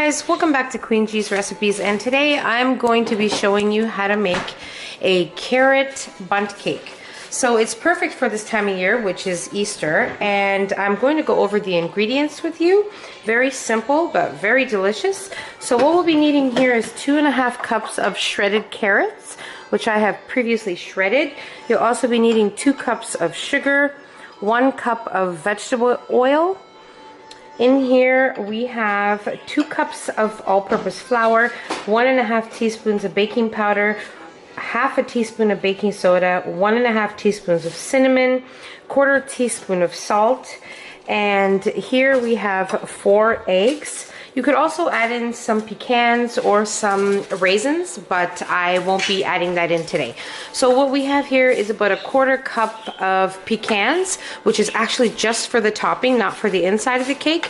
guys, welcome back to Queen G's Recipes, and today I'm going to be showing you how to make a carrot bundt cake. So it's perfect for this time of year, which is Easter, and I'm going to go over the ingredients with you. Very simple but very delicious. So what we'll be needing here is 2.5 cups of shredded carrots, which I have previously shredded. You'll also be needing 2 cups of sugar, 1 cup of vegetable oil. In here we have 2 cups of all-purpose flour, 1.5 teaspoons of baking powder, half a teaspoon of baking soda, 1.5 teaspoons of cinnamon, 1/4 teaspoon of salt, and here we have 4 eggs. You could also add in some pecans or some raisins, but I won't be adding that in today. So what we have here is about 1/4 cup of pecans, which is actually just for the topping, not for the inside of the cake.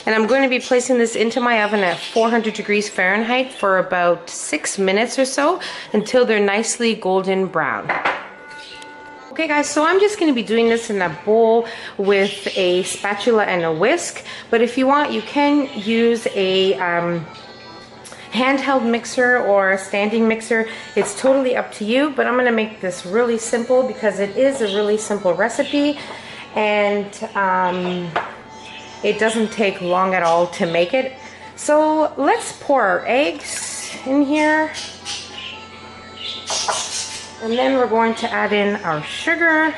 And I'm going to be placing this into my oven at 400 degrees Fahrenheit for about 6 minutes or so until they're nicely golden brown. Okay guys, so I'm just going to be doing this in a bowl with a spatula and a whisk, but if you want, you can use a handheld mixer or a standing mixer. It's totally up to you, but I'm going to make this really simple because it is a really simple recipe, and it doesn't take long at all to make it. So let's pour our eggs in here. And then we're going to add in our sugar.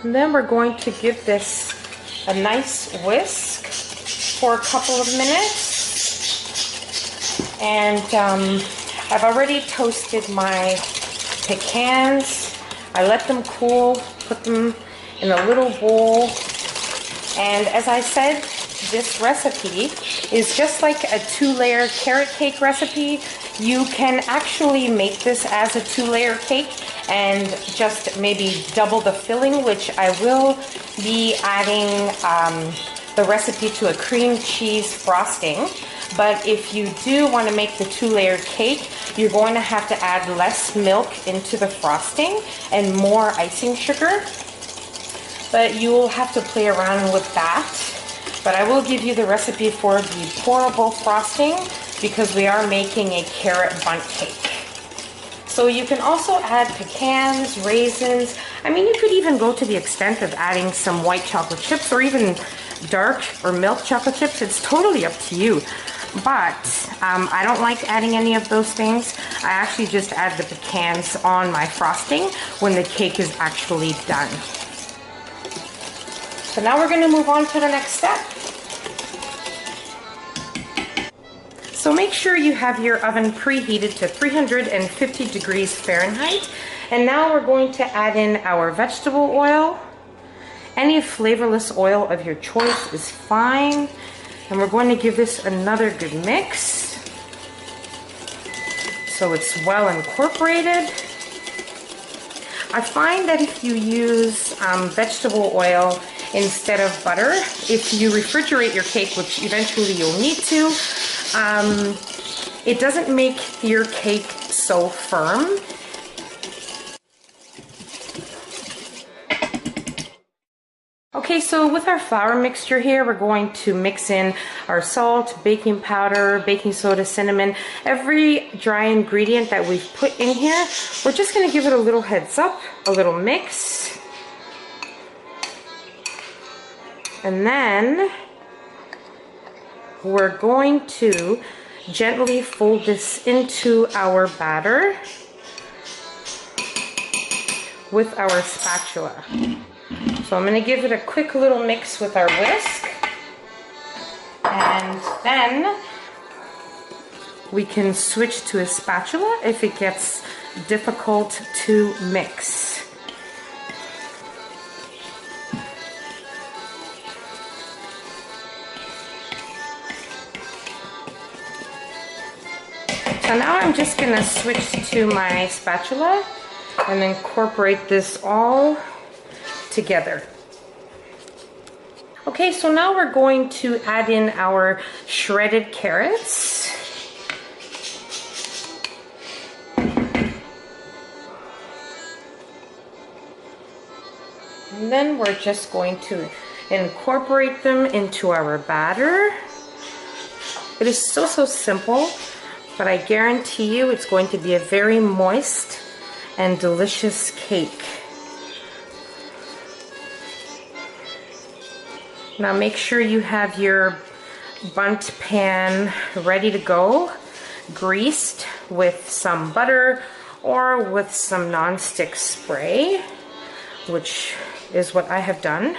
And then we're going to give this a nice whisk for a couple of minutes. And I've already toasted my pecans. I let them cool, put them in a little bowl. And as I said, this recipe is just like a 2-layer carrot cake recipe. You can actually make this as a 2-layer cake and just maybe double the filling, which I will be adding the recipe to a cream cheese frosting. But if you do want to make the 2-layer cake, you're going to have to add less milk into the frosting and more icing sugar. But you will have to play around with that. But I will give you the recipe for the pourable frosting because we are making a carrot bundt cake. So you can also add pecans, raisins. I mean, you could even go to the extent of adding some white chocolate chips or even dark or milk chocolate chips. It's totally up to you. But I don't like adding any of those things. I actually just add the pecans on my frosting when the cake is actually done. So now we're going to move on to the next step. So make sure you have your oven preheated to 350 degrees Fahrenheit. And now we're going to add in our vegetable oil. Any flavorless oil of your choice is fine. And we're going to give this another good mix so it's well incorporated. I find that if you use vegetable oil instead of butter, if you refrigerate your cake, which eventually you'll need to, it doesn't make your cake so firm. Okay, so with our flour mixture here, we're going to mix in our salt, baking powder, baking soda, cinnamon, every dry ingredient that we've put in here. We're just going to give it a little heads up, a little mix. And then we're going to gently fold this into our batter with our spatula. So I'm going to give it a quick little mix with our whisk, and then we can switch to a spatula if it gets difficult to mix. So now I'm just going to switch to my spatula and incorporate this all together. Okay, so now we're going to add in our shredded carrots. And then we're just going to incorporate them into our batter. It is so simple, but I guarantee you it's going to be a very moist and delicious cake. Now make sure you have your Bundt pan ready to go, greased with some butter or with some non-stick spray, which is what I have done.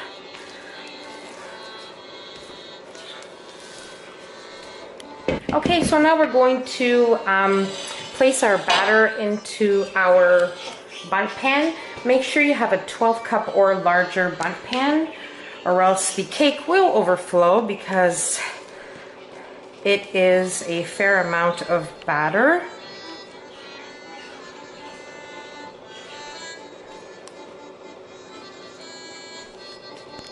Okay, so now we're going to place our batter into our Bundt pan. Make sure you have a 12 cup or larger Bundt pan, or else the cake will overflow because it is a fair amount of batter.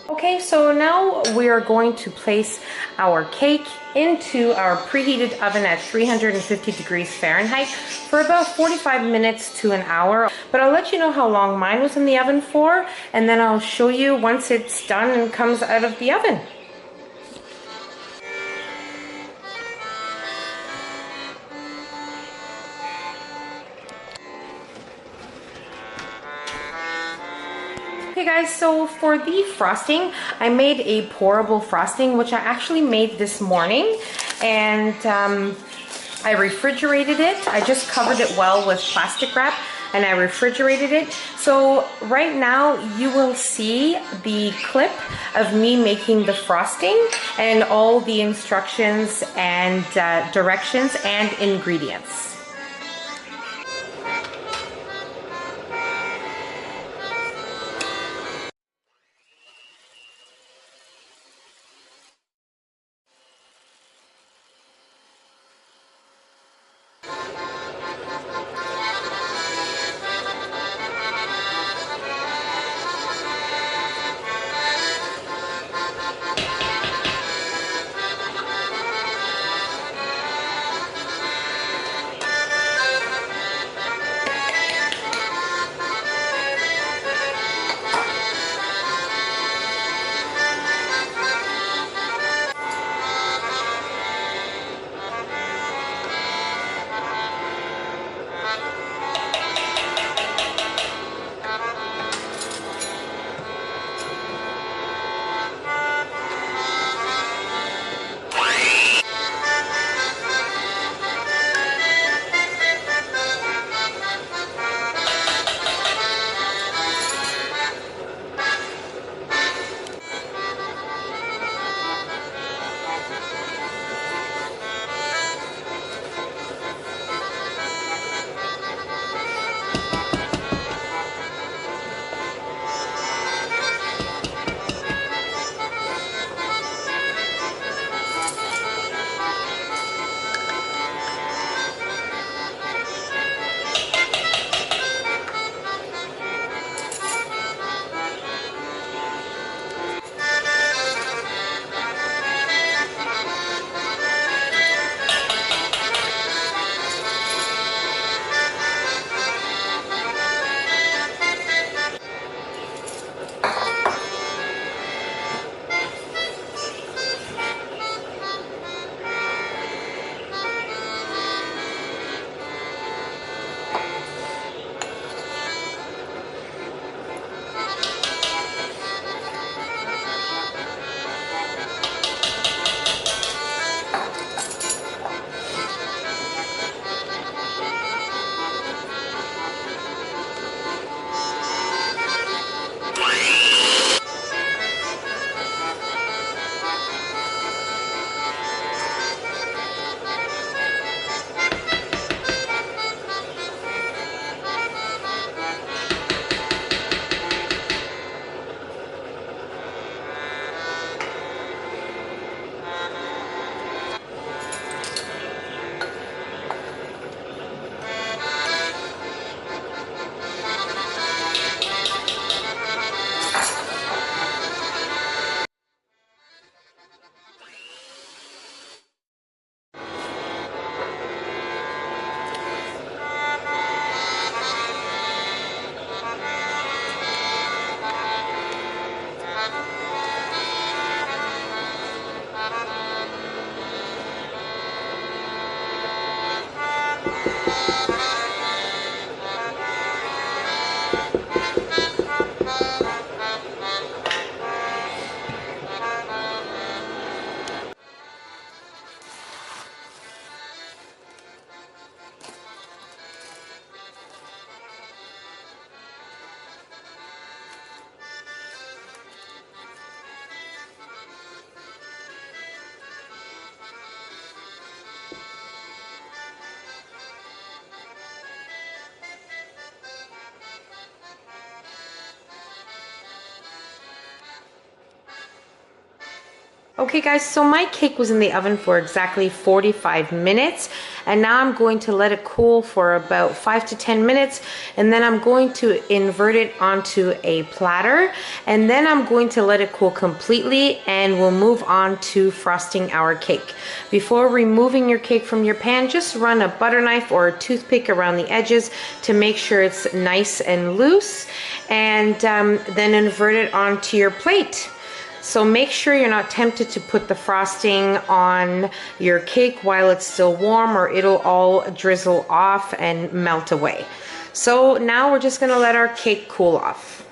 Okay, so now we are going to place our cake into our preheated oven at 350 degrees Fahrenheit for about 45 minutes to an hour. But I'll let you know how long mine was in the oven for, and then I'll show you once it's done and comes out of the oven. Okay guys, so for the frosting, I made a pourable frosting, which I actually made this morning, and I refrigerated it. I just covered it well with plastic wrap and I refrigerated it. So right now you will see the clip of me making the frosting and all the instructions and directions and ingredients. Okay guys, so my cake was in the oven for exactly 45 minutes and now I'm going to let it cool for about 5 to 10 minutes and then I'm going to invert it onto a platter and then I'm going to let it cool completely and we'll move on to frosting our cake. Before removing your cake from your pan, just run a butter knife or a toothpick around the edges to make sure it's nice and loose and then invert it onto your plate. So make sure you're not tempted to put the frosting on your cake while it's still warm or it'll all drizzle off and melt away. So now we're just gonna let our cake cool off.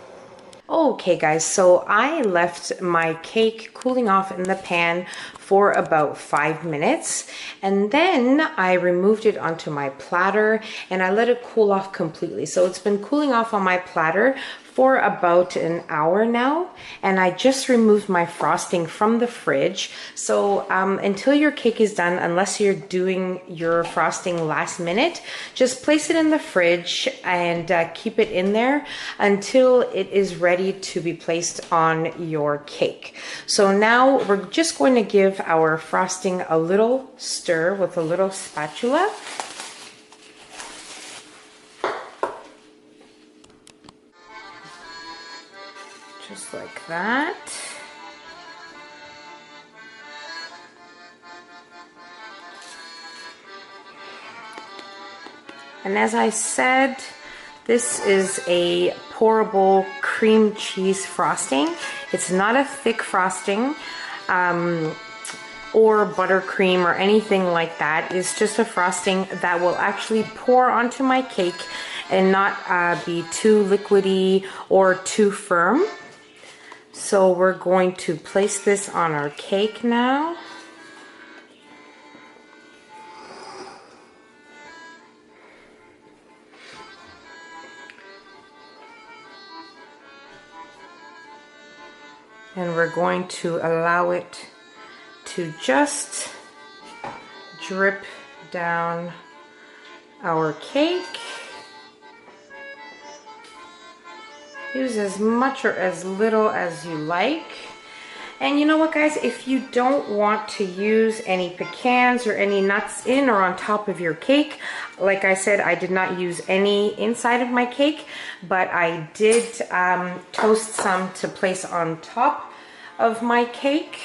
Okay guys, so I left my cake cooling off in the pan for about 5 minutes and then I removed it onto my platter and I let it cool off completely. So it's been cooling off on my platter for about an hour now and I just removed my frosting from the fridge. So until your cake is done, unless you're doing your frosting last minute, just place it in the fridge and keep it in there until it is ready to be placed on your cake. So now we're just going to give our frosting a little stir with a little spatula. Just like that. And as I said, this is a pourable cream cheese frosting. It's not a thick frosting or buttercream or anything like that. It's just a frosting that will actually pour onto my cake and not be too liquidy or too firm. So we're going to place this on our cake now. And we're going to allow it to just drip down our cake. Use as much or as little as you like. And you know what guys, if you don't want to use any pecans or any nuts in or on top of your cake, like I said, I did not use any inside of my cake, but I did toast some to place on top of my cake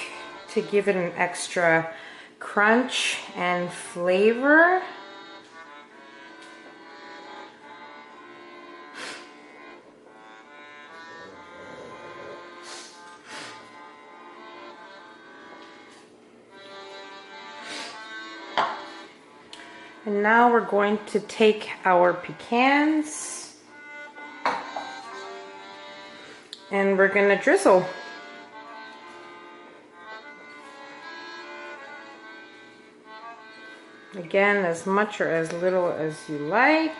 to give it an extra crunch and flavor. And now we're going to take our pecans and we're going to drizzle. Again, as much or as little as you like.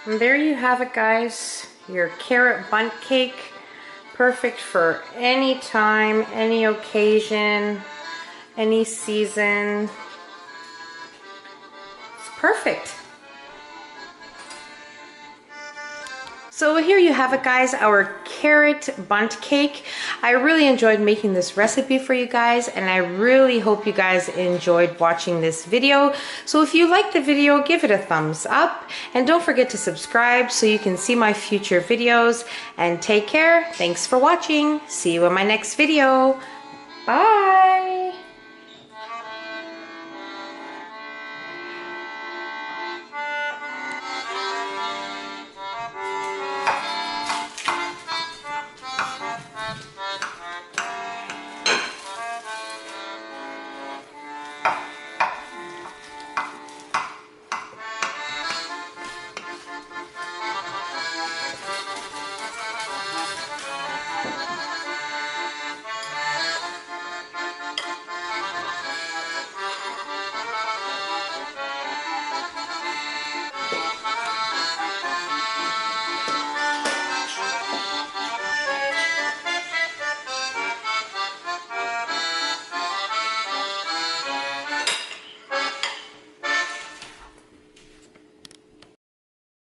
And there you have it guys, your carrot bundt cake, perfect for any time, any occasion, any season. It's perfect. So here you have it guys, our carrot bundt cake. I really enjoyed making this recipe for you guys and I really hope you guys enjoyed watching this video. So if you liked the video, give it a thumbs up and don't forget to subscribe so you can see my future videos, and take care. Thanks for watching. See you in my next video. Bye.